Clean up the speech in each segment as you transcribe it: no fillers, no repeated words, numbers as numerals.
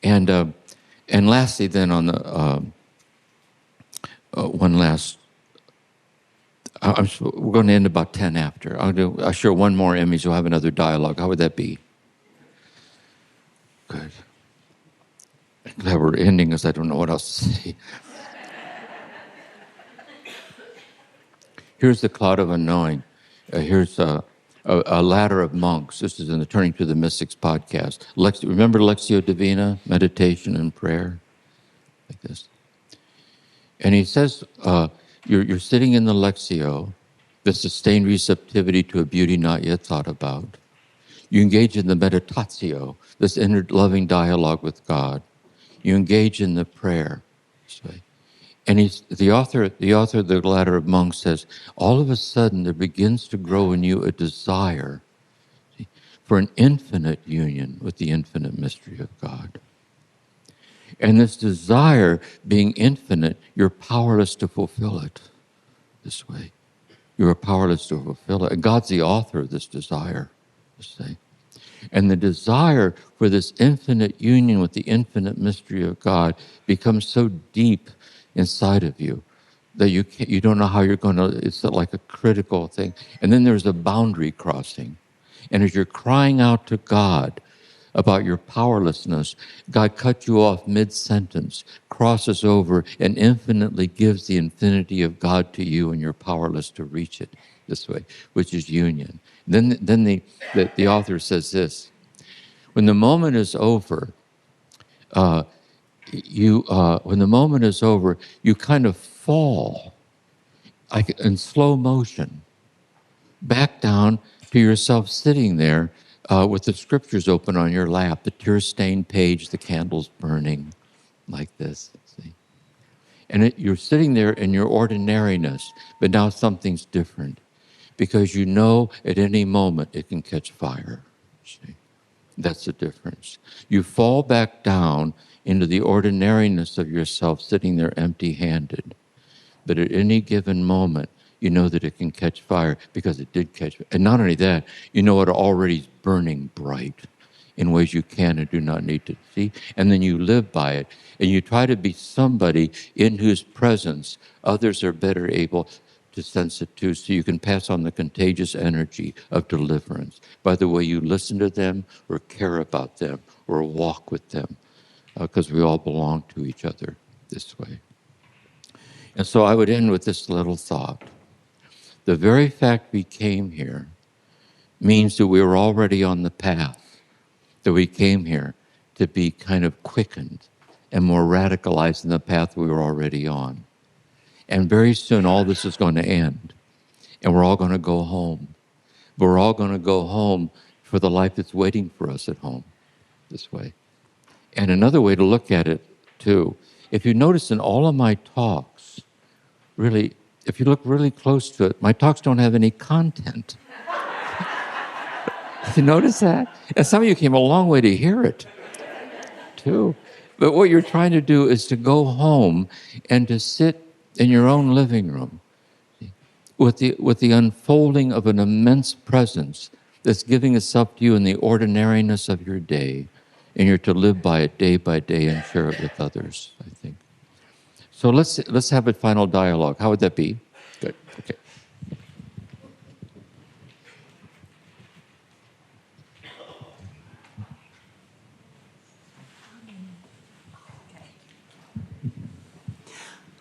And lastly, then on the one last, we're going to end about 10 after. I'll share one more image. We'll have another dialogue. How would that be? Good. I'm glad we're ending because I don't know what else to say. Here's the cloud of unknowing. Here's a ladder of monks. This is in the Turning to the Mystics podcast. Remember Lectio Divina, meditation and prayer? Like this. And he says, you're sitting in the Lectio, the sustained receptivity to a beauty not yet thought about. You engage in the Meditatio, this inner loving dialogue with God. You engage in the prayer. And the author of the Ladder of Monks says, all of a sudden there begins to grow in you a desire for an infinite union with the infinite mystery of God. And this desire being infinite, you're powerless to fulfill it this way. You are powerless to fulfill it. And God's the author of this desire, say. And the desire for this infinite union with the infinite mystery of God becomes so deep inside of you that you don't know how you're going to, it's like a critical thing. And then there's a boundary crossing. And as you're crying out to God about your powerlessness, God cuts you off mid-sentence, crosses over, and infinitely gives the infinity of God to you, and you're powerless to reach it this way, which is union. Then the author says this: when the moment is over, you kind of fall, like in slow motion, back down to yourself sitting there with the scriptures open on your lap, the tear-stained page, the candles burning, like this. See? And you're sitting there in your ordinariness, but now something's different, because you know at any moment it can catch fire. See? That's the difference. You fall back down into the ordinariness of yourself, sitting there empty-handed. But at any given moment, you know that it can catch fire, because it did catch fire. And not only that, you know it already is burning bright in ways you can and do not need to see. And then you live by it. And you try to be somebody in whose presence others are better able to sense it too, so you can pass on the contagious energy of deliverance by the way you listen to them or care about them or walk with them, because we all belong to each other this way. And so I would end with this little thought. The very fact we came here means that we were already on the path, that we came here to be kind of quickened and more radicalized in the path we were already on. And very soon all this is going to end, and we're all going to go home. But we're all going to go home for the life that's waiting for us at home this way. And another way to look at it too, if you notice in all of my talks, really, if you look really close to it, my talks don't have any content. You notice that? And some of you came a long way to hear it, too. But what you're trying to do is to go home and to sit in your own living room with the unfolding of an immense presence that's giving itself to you in the ordinariness of your day, and you're to live by it day by day and share it with others, I think. So let's have a final dialogue. How would that be? Good. Okay.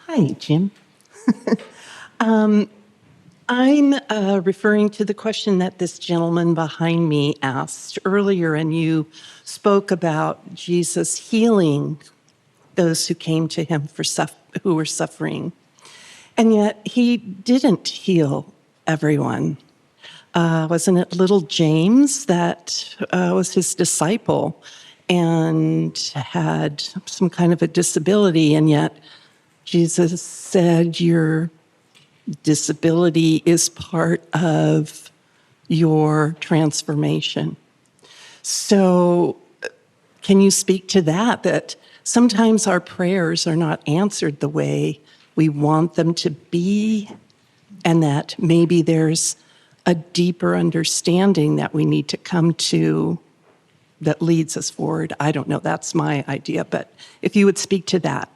Hi, Jim. I'm referring to the question that this gentleman behind me asked earlier, and you spoke about Jesus healing those who came to him who were suffering. And yet he didn't heal everyone. Wasn't it little James that was his disciple and had some kind of a disability, and yet Jesus said, your disability is part of your transformation. So can you speak to that sometimes our prayers are not answered the way we want them to be, and that maybe there's a deeper understanding that we need to come to that leads us forward. I don't know. That's my idea. But if you would speak to that.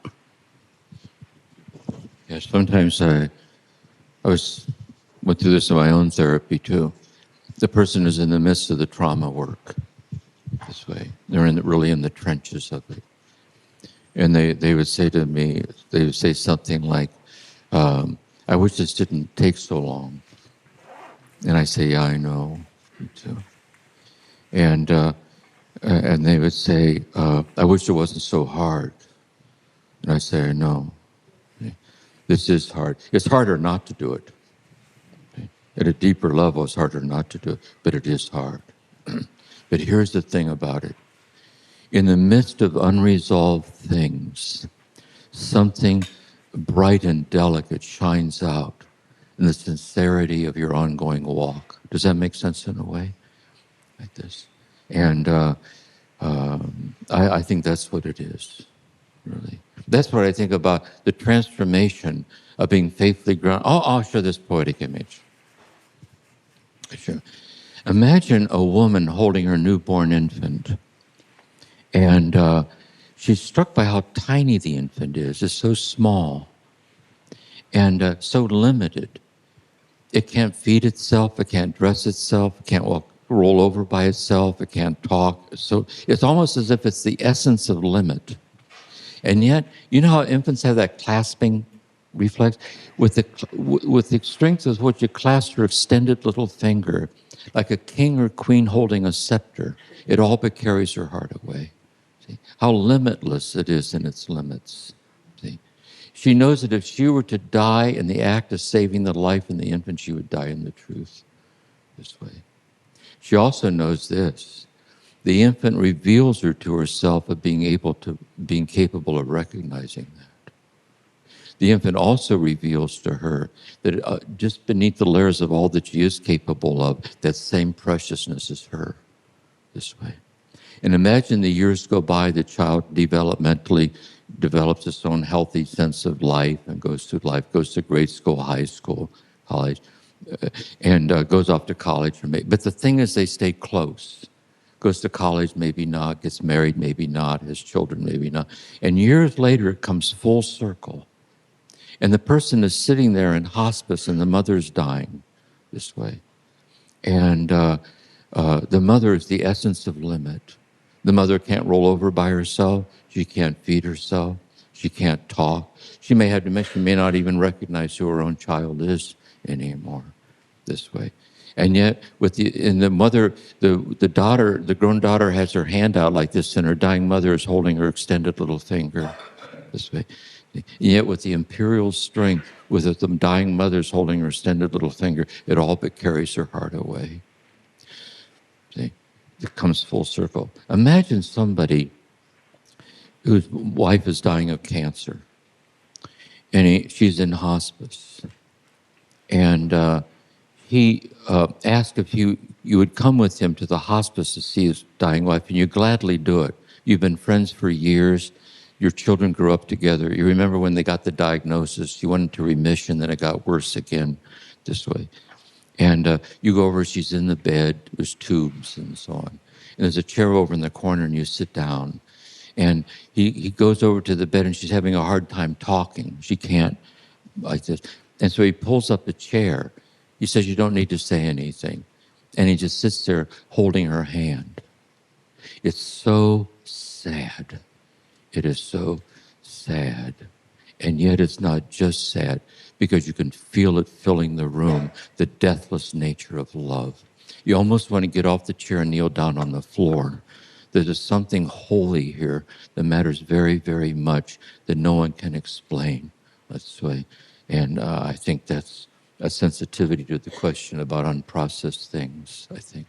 Yes, sometimes I went through this in my own therapy too. The person is in the midst of the trauma work this way. They're really in the trenches of it. And they would say to me, they would say something like, I wish this didn't take so long. And I say, yeah, I know, me too. And they would say, I wish it wasn't so hard. And I say, I know. This is hard. It's harder not to do it. At a deeper level, it's harder not to do it, but it is hard. But here's the thing about it. In the midst of unresolved things, something bright and delicate shines out in the sincerity of your ongoing walk. Does that make sense in a way? Like this. And I think that's what it is, really. That's what I think about the transformation of being faithfully grounded. I'll show this poetic image. Sure. Imagine a woman holding her newborn infant, and she's struck by how tiny the infant is. It's so small and so limited. It can't feed itself, it can't dress itself, it can't roll over by itself, it can't talk. So it's almost as if it's the essence of limit. And yet, you know how infants have that clasping reflex? With the strength with which you clasp your extended little finger, like a king or queen holding a scepter, it all but carries her heart away. See? How limitless it is in its limits. See? She knows that if she were to die in the act of saving the life in the infant, she would die in the truth this way. She also knows this. The infant reveals her to herself of being capable of recognizing that. The infant also reveals to her that just beneath the layers of all that she is capable of, that same preciousness is her this way. And imagine the years go by, the child developmentally develops its own healthy sense of life and goes through life, goes to grade school, high school, college, and goes off to college. But the thing is, they stay close. Goes to college, maybe not, gets married, maybe not, has children, maybe not. And years later, it comes full circle. And the person is sitting there in hospice and the mother's dying this way. And the mother is the essence of limit. The mother can't roll over by herself. She can't feed herself. She can't talk. She may not even recognize who her own child is anymore this way. And yet, the mother, the grown daughter has her hand out like this, and her dying mother is holding her extended little finger this way. And yet, with the imperial strength, with the dying mother's holding her extended little finger, it all but carries her heart away. See, it comes full circle. Imagine somebody whose wife is dying of cancer, and she's in hospice, and he asked if you would come with him to the hospice to see his dying wife, and you gladly do it. You've been friends for years. Your children grew up together. You remember when they got the diagnosis, you went into remission, then it got worse again this way. And you go over, she's in the bed, there's tubes and so on. And there's a chair over in the corner, and you sit down. And he goes over to the bed, and she's having a hard time talking. She can't, like this. And so he pulls up a chair. He says, you don't need to say anything. And he just sits there holding her hand. It's so sad. It is so sad. And yet it's not just sad, because you can feel it filling the room, the deathless nature of love. You almost want to get off the chair and kneel down on the floor. There's something holy here that matters very, very much that no one can explain, let's say. And I think that's a sensitivity to the question about unprocessed things, I think.